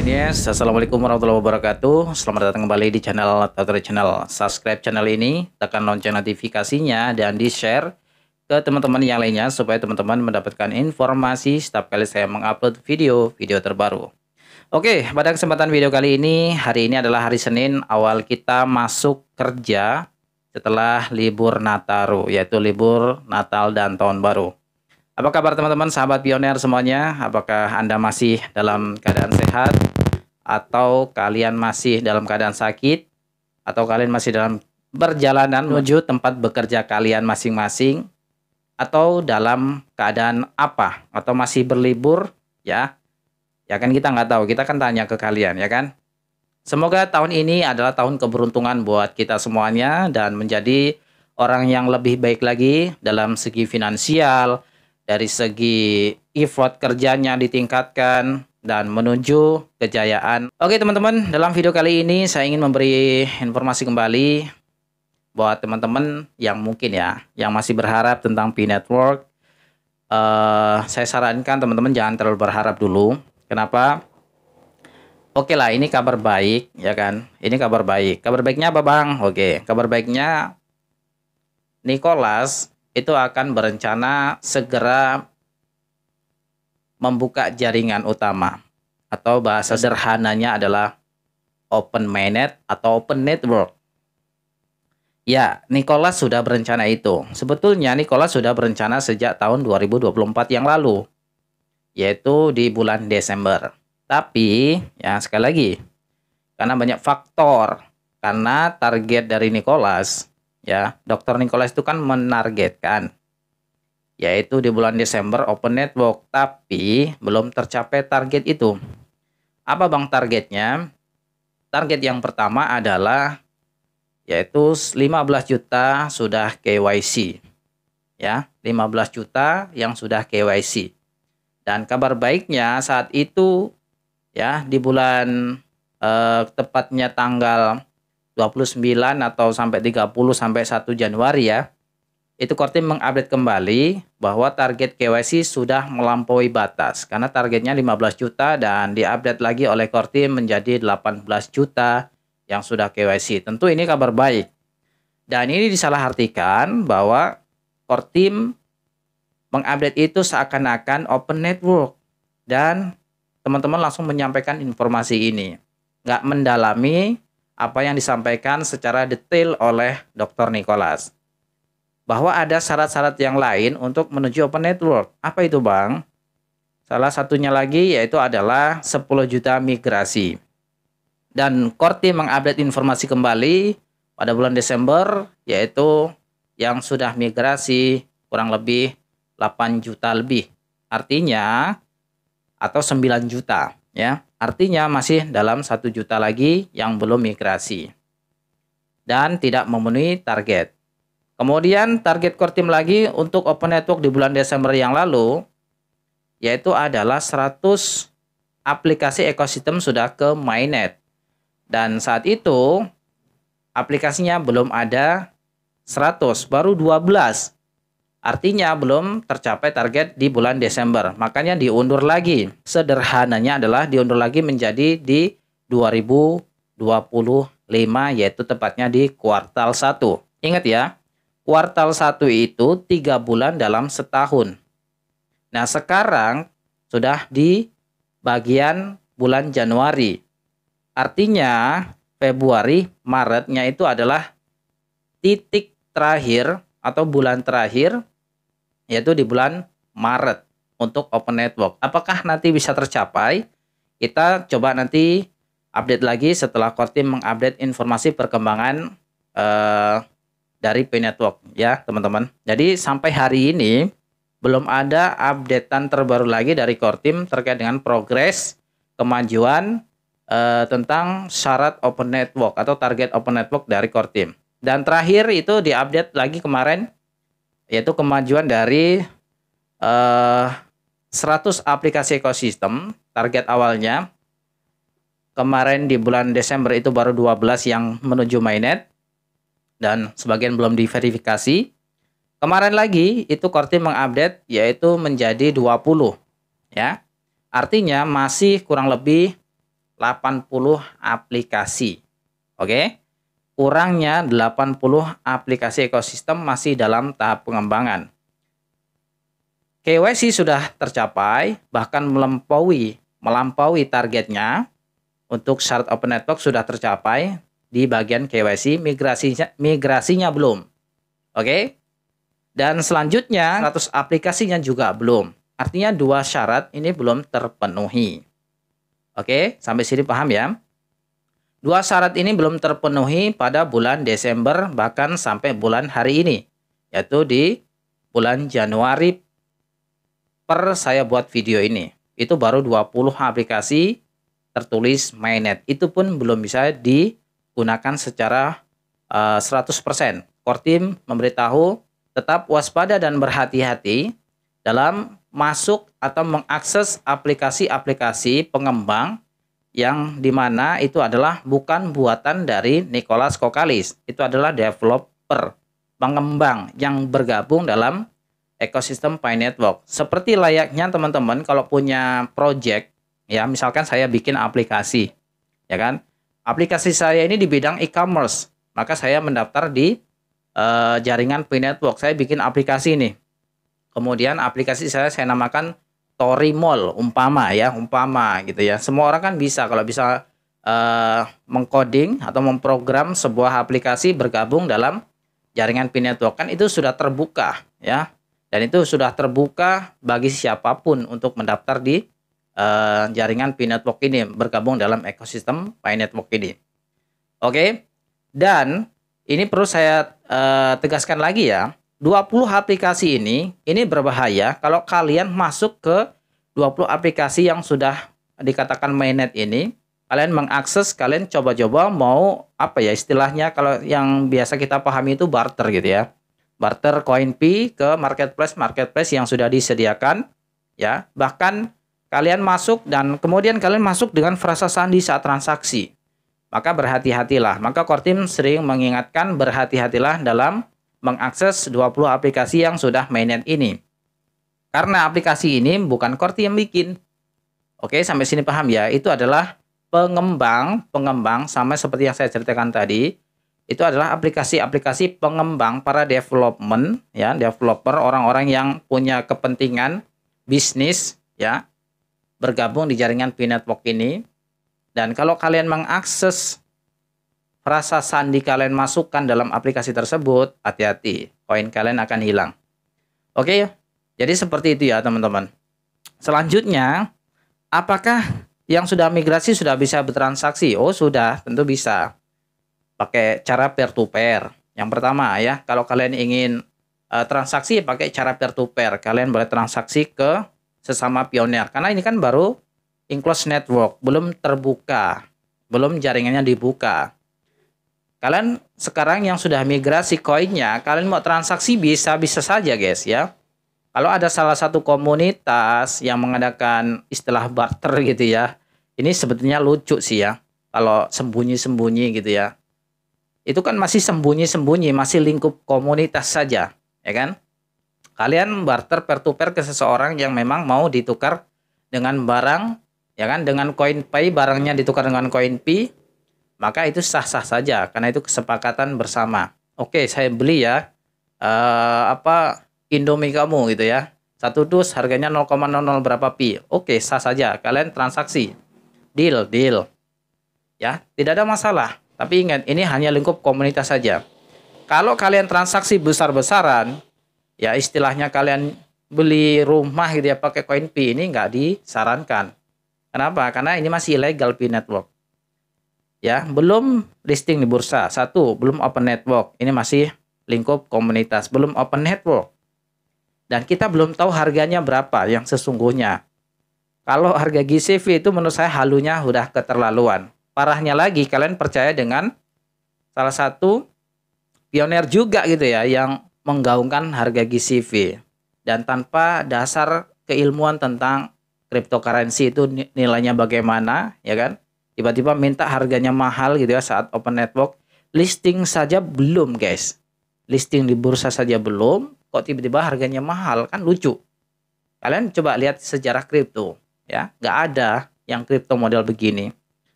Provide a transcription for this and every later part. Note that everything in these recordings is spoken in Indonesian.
Pioneers, assalamualaikum warahmatullahi wabarakatuh. Selamat datang kembali di channel Tutorial Channel. Subscribe channel ini, tekan lonceng notifikasinya dan di share ke teman-teman yang lainnya supaya teman-teman mendapatkan informasi setiap kali saya mengupload video terbaru. Oke, pada kesempatan video kali ini, hari ini adalah hari Senin, awal kita masuk kerja setelah libur Nataru, yaitu libur Natal dan Tahun Baru. Apa kabar teman-teman sahabat pioner semuanya? Apakah Anda masih dalam keadaan sehat? Atau kalian masih dalam keadaan sakit? Atau kalian masih dalam perjalanan menuju tempat bekerja kalian masing-masing? Atau dalam keadaan apa? Atau masih berlibur? Ya kan kita nggak tahu, kita kan tanya ke kalian ya kan? Semoga tahun ini adalah tahun keberuntungan buat kita semuanya dan menjadi orang yang lebih baik lagi dalam segi finansial, dari segi effort kerjanya ditingkatkan dan menuju kejayaan. Oke teman-teman, dalam video kali ini saya ingin memberi informasi kembali buat teman-teman yang mungkin ya, yang masih berharap tentang P-Network. Saya sarankan teman-teman jangan terlalu berharap dulu. Kenapa? Oke lah, ini kabar baik ya kan. Ini kabar baik. Kabar baiknya apa bang? Oke, kabar baiknya Nicholas itu akan berencana segera membuka jaringan utama, atau bahasa sederhananya adalah open mainnet atau open network. Ya, Nicholas sudah berencana itu. Sebetulnya Nicholas sudah berencana sejak tahun 2024 yang lalu, yaitu di bulan Desember. Tapi ya sekali lagi, karena banyak faktor, karena target dari Nicholas, ya, Dr. Nicholas itu kan menargetkan yaitu di bulan Desember open network, tapi belum tercapai target itu. Apa bang targetnya? Target yang pertama adalah yaitu 15 juta sudah KYC. Ya, 15 juta yang sudah KYC. Dan kabar baiknya saat itu ya di bulan tepatnya tanggal 29 atau sampai 30 sampai 1 Januari ya. Itu Kortim mengupdate kembali bahwa target KYC sudah melampaui batas karena targetnya 15 juta dan diupdate lagi oleh Kortim menjadi 18 juta yang sudah KYC. Tentu ini kabar baik. Dan ini disalahartikan bahwa Kortim mengupdate itu seakan-akan open network dan teman-teman langsung menyampaikan informasi ini. Nggak mendalami apa yang disampaikan secara detail oleh Dr. Nicholas. Bahwa ada syarat-syarat yang lain untuk menuju open network. Apa itu bang? Salah satunya lagi yaitu adalah 10 juta migrasi. Dan Kortim mengupdate informasi kembali pada bulan Desember, yaitu yang sudah migrasi kurang lebih 8 juta lebih. Artinya, atau 9 juta. Ya, artinya masih dalam 1 juta lagi yang belum migrasi. Dan tidak memenuhi target. Kemudian target Kortim lagi untuk open network di bulan Desember yang lalu yaitu adalah 100 aplikasi ekosistem sudah ke mainnet. Dan saat itu aplikasinya belum ada 100, baru 12. Artinya belum tercapai target di bulan Desember. Makanya diundur lagi. Sederhananya adalah diundur lagi menjadi di 2025 yaitu tepatnya di kuartal 1. Ingat ya. Kuartal 1 itu 3 bulan dalam setahun. Nah sekarang sudah di bagian bulan Januari. Artinya Februari, Maretnya itu adalah titik terakhir atau bulan terakhir yaitu di bulan Maret untuk open network. Apakah nanti bisa tercapai? Kita coba nanti update lagi setelah Kortim mengupdate informasi perkembangan dari P-Network ya teman-teman. Jadi sampai hari ini belum ada updatean terbaru lagi dari Kortim terkait dengan progres kemajuan tentang syarat open network atau target open network dari Kortim. Dan terakhir itu diupdate lagi kemarin yaitu kemajuan dari 100 aplikasi ekosistem. Target awalnya kemarin di bulan Desember itu baru 12 yang menuju mainnet. Dan sebagian belum diverifikasi. Kemarin lagi itu Kortim mengupdate yaitu menjadi 20 ya. Artinya masih kurang lebih 80 aplikasi. Oke. Kurangnya 80 aplikasi ekosistem masih dalam tahap pengembangan. KYC sudah tercapai, bahkan melampaui targetnya. Untuk syarat Open Network sudah tercapai di bagian KYC, migrasinya belum. Oke. Dan selanjutnya 100 aplikasinya juga belum. Artinya 2 syarat ini belum terpenuhi. Oke, sampai sini paham ya? 2 syarat ini belum terpenuhi pada bulan Desember bahkan sampai bulan hari ini, yaitu di bulan Januari saya buat video ini. Itu baru 20 aplikasi tertulis mainnet. Itu pun belum bisa digunakan secara 100%. Core Team memberitahu tetap waspada dan berhati-hati dalam masuk atau mengakses aplikasi-aplikasi pengembang yang dimana itu adalah bukan buatan dari Nicholas Kokalis. Itu adalah developer, pengembang yang bergabung dalam ekosistem Pi Network. Seperti layaknya teman-teman kalau punya project, ya misalkan saya bikin aplikasi, ya kan? Aplikasi saya ini di bidang e-commerce, maka saya mendaftar di jaringan Pi Network. Saya bikin aplikasi nih. Kemudian aplikasi saya namakan Tori Mall, umpama gitu ya. Semua orang kan bisa kalau bisa mengcoding atau memprogram sebuah aplikasi bergabung dalam jaringan Pi Network, kan itu sudah terbuka ya. Dan itu sudah terbuka bagi siapapun untuk mendaftar di jaringan Pi Network ini, bergabung dalam ekosistem Pi Network ini. Oke. Dan ini perlu saya tegaskan lagi ya. 20 aplikasi ini berbahaya kalau kalian masuk ke 20 aplikasi yang sudah dikatakan mainnet ini. Kalian mengakses, kalian coba-coba mau apa ya istilahnya, kalau yang biasa kita pahami itu barter gitu ya. Barter koin Pi ke marketplace yang sudah disediakan ya. Bahkan kalian masuk dan kemudian kalian masuk dengan frasa sandi saat transaksi. Maka berhati-hatilah. Maka Core Team sering mengingatkan berhati-hatilah dalam mengakses 20 aplikasi yang sudah mainnet ini. Karena aplikasi ini bukan Core Team yang bikin. Oke, sampai sini paham ya? Itu adalah pengembang sama seperti yang saya ceritakan tadi. Itu adalah aplikasi-aplikasi pengembang, para development ya, developer, orang-orang yang punya kepentingan bisnis ya, bergabung di jaringan Pi Network ini. Dan kalau kalian mengakses frasa sandi kalian masukkan dalam aplikasi tersebut, hati-hati, koin kalian akan hilang. Oke, jadi seperti itu ya teman-teman. Selanjutnya, apakah yang sudah migrasi sudah bisa bertransaksi? Oh sudah, tentu bisa. Pakai cara peer-to-peer. Yang pertama ya, kalau kalian ingin transaksi pakai cara peer-to-peer. Kalian boleh transaksi ke sesama pioner. Karena ini kan baru enclosed network, belum terbuka, belum jaringannya dibuka. Kalian sekarang yang sudah migrasi koinnya, kalian mau transaksi bisa saja guys ya. Kalau ada salah satu komunitas yang mengadakan istilah barter gitu ya, ini sebetulnya lucu sih ya. Kalau sembunyi-sembunyi gitu ya. Itu kan masih sembunyi-sembunyi, masih lingkup komunitas saja, ya kan? Kalian barter peer-to-peer ke seseorang yang memang mau ditukar dengan barang, ya kan? Dengan koin Pi, barangnya ditukar dengan koin Pi. Maka itu sah-sah saja karena itu kesepakatan bersama. Oke, saya beli ya Indomie kamu gitu ya. 1 dus harganya 0,00 berapa Pi. Oke, sah saja. Kalian transaksi. Deal. Ya, tidak ada masalah. Tapi ingat, ini hanya lingkup komunitas saja. Kalau kalian transaksi besar-besaran, ya istilahnya kalian beli rumah gitu ya pakai koin Pi, ini nggak disarankan. Kenapa? Karena ini masih ilegal Pi Network. Ya, belum listing di bursa. 1, belum open network. Ini masih lingkup komunitas, belum open network. Dan kita belum tahu harganya berapa yang sesungguhnya. Kalau harga GCV itu menurut saya halunya udah keterlaluan. Parahnya lagi, kalian percaya dengan salah satu pioner juga gitu ya yang menggaungkan harga GCV. Dan tanpa dasar keilmuan tentang cryptocurrency itu nilainya bagaimana, ya kan? Tiba-tiba minta harganya mahal gitu ya saat open network. Listing saja belum guys. Listing di bursa saja belum. Kok tiba-tiba harganya mahal? Kan lucu. Kalian coba lihat sejarah kripto. Ya, nggak ada yang kripto model begini.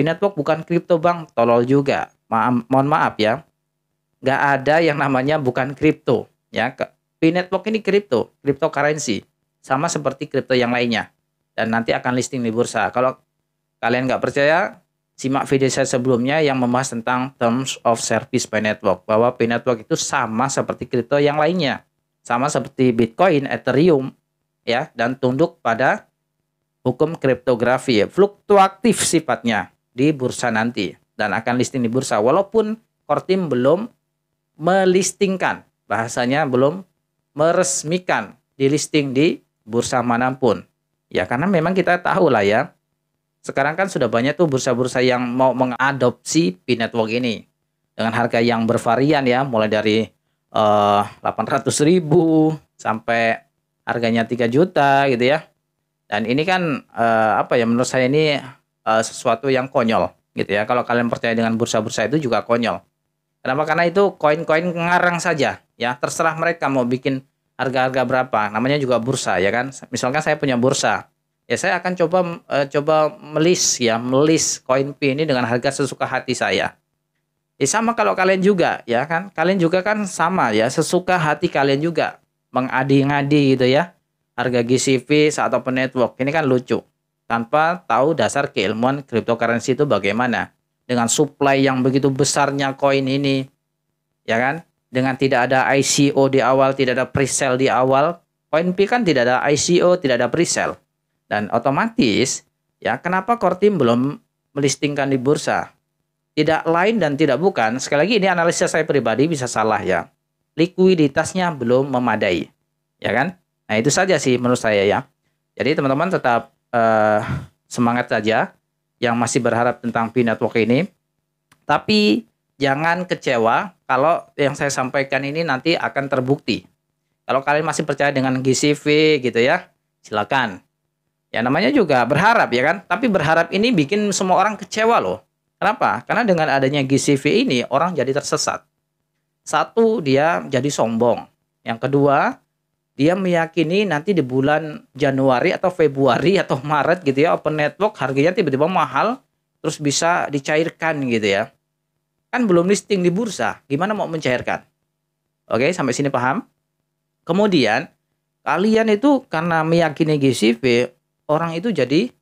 P-Network bukan kripto bang, tolol juga. Mohon maaf ya, nggak ada yang namanya bukan kripto. Ya, P-Network ini kripto, cryptocurrency, sama seperti kripto yang lainnya. Dan nanti akan listing di bursa. Kalau kalian nggak percaya, simak video saya sebelumnya yang membahas tentang terms of service P-Network, bahwa P-Network itu sama seperti kripto yang lainnya, sama seperti Bitcoin, Ethereum, ya, dan tunduk pada hukum kriptografi, ya, fluktuatif sifatnya di bursa nanti dan akan listing di bursa walaupun core team belum melistingkan, bahasanya belum meresmikan di listing di bursa manapun. Ya, karena memang kita tahu lah ya, sekarang kan sudah banyak tuh bursa-bursa yang mau mengadopsi P-Network ini dengan harga yang bervarian ya, mulai dari 800.000 sampai harganya 3 juta gitu ya. Dan ini kan apa ya, menurut saya ini sesuatu yang konyol gitu ya. Kalau kalian percaya dengan bursa-bursa itu juga konyol. Kenapa? Karena itu koin-koin ngarang saja ya. Terserah mereka mau bikin harga-harga berapa. Namanya juga bursa ya kan. Misalkan saya punya bursa, ya saya akan coba melis koin P ini dengan harga sesuka hati saya. Ya sama kalau kalian juga ya kan. Kalian juga kan sama ya, sesuka hati kalian juga mengadi-ngadi gitu ya. Harga GCV atau P-Network ini kan lucu, tanpa tahu dasar keilmuan cryptocurrency itu bagaimana, dengan supply yang begitu besarnya koin ini ya kan, dengan tidak ada ICO di awal, tidak ada pre-sale di awal. Koin P kan tidak ada ICO, tidak ada pre-sale, dan otomatis ya, kenapa core team belum melistingkan di bursa? Tidak lain dan tidak bukan, sekali lagi ini analisa saya pribadi, bisa salah ya, likuiditasnya belum memadai ya kan. Nah, itu saja sih menurut saya ya. Jadi teman-teman tetap semangat saja yang masih berharap tentang P-Network ini. Tapi jangan kecewa kalau yang saya sampaikan ini nanti akan terbukti. Kalau kalian masih percaya dengan GCV gitu ya, silakan. Ya namanya juga berharap ya kan. Tapi berharap ini bikin semua orang kecewa loh. Kenapa? Karena dengan adanya GCV ini orang jadi tersesat. Satu, dia jadi sombong. Yang kedua, dia meyakini nanti di bulan Januari atau Februari atau Maret gitu ya, P-Network harganya tiba-tiba mahal, terus bisa dicairkan gitu ya. Kan belum listing di bursa, gimana mau mencairkan? Oke, sampai sini paham? Kemudian, kalian itu karena meyakini GCV, orang itu jadi,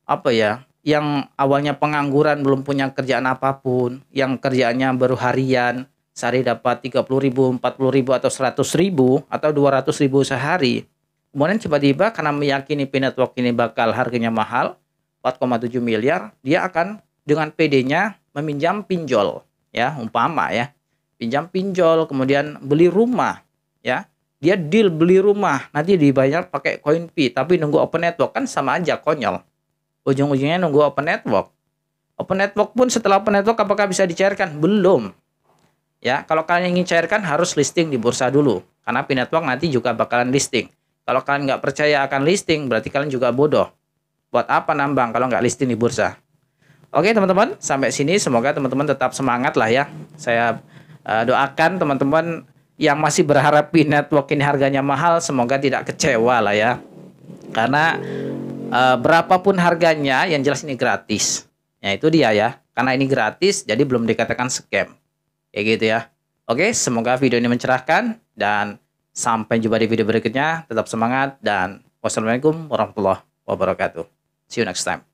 apa ya, yang awalnya pengangguran, belum punya kerjaan apapun, yang kerjaannya baru harian, sehari dapat 30.000, 40.000 atau 100.000 atau 200.000 sehari. Kemudian tiba-tiba karena meyakini P-Network ini bakal harganya mahal, 4,7 miliar, dia akan dengan PD-nya meminjam pinjol, ya, umpama ya. Pinjam pinjol, kemudian beli rumah, ya. Dia deal beli rumah, nanti dibayar pakai koin P, tapi nunggu Open Network, kan sama aja konyol. Ujung-ujungnya nunggu Open Network. Open Network pun setelah Open Network apakah bisa dicairkan? Belum. Ya, kalau kalian ingin cairkan harus listing di bursa dulu. Karena P-Network nanti juga bakalan listing. Kalau kalian nggak percaya akan listing, berarti kalian juga bodoh. Buat apa nambang kalau nggak listing di bursa? Oke teman-teman, sampai sini semoga teman-teman tetap semangat lah ya. Saya doakan teman-teman yang masih berharap P-Network ini harganya mahal, semoga tidak kecewa lah ya. Karena berapapun harganya, yang jelas ini gratis. Ya itu dia ya. Karena ini gratis, jadi belum dikatakan scam. Kayak gitu ya. Oke, semoga video ini mencerahkan dan sampai jumpa di video berikutnya. Tetap semangat dan wassalamualaikum warahmatullahi wabarakatuh. See you next time.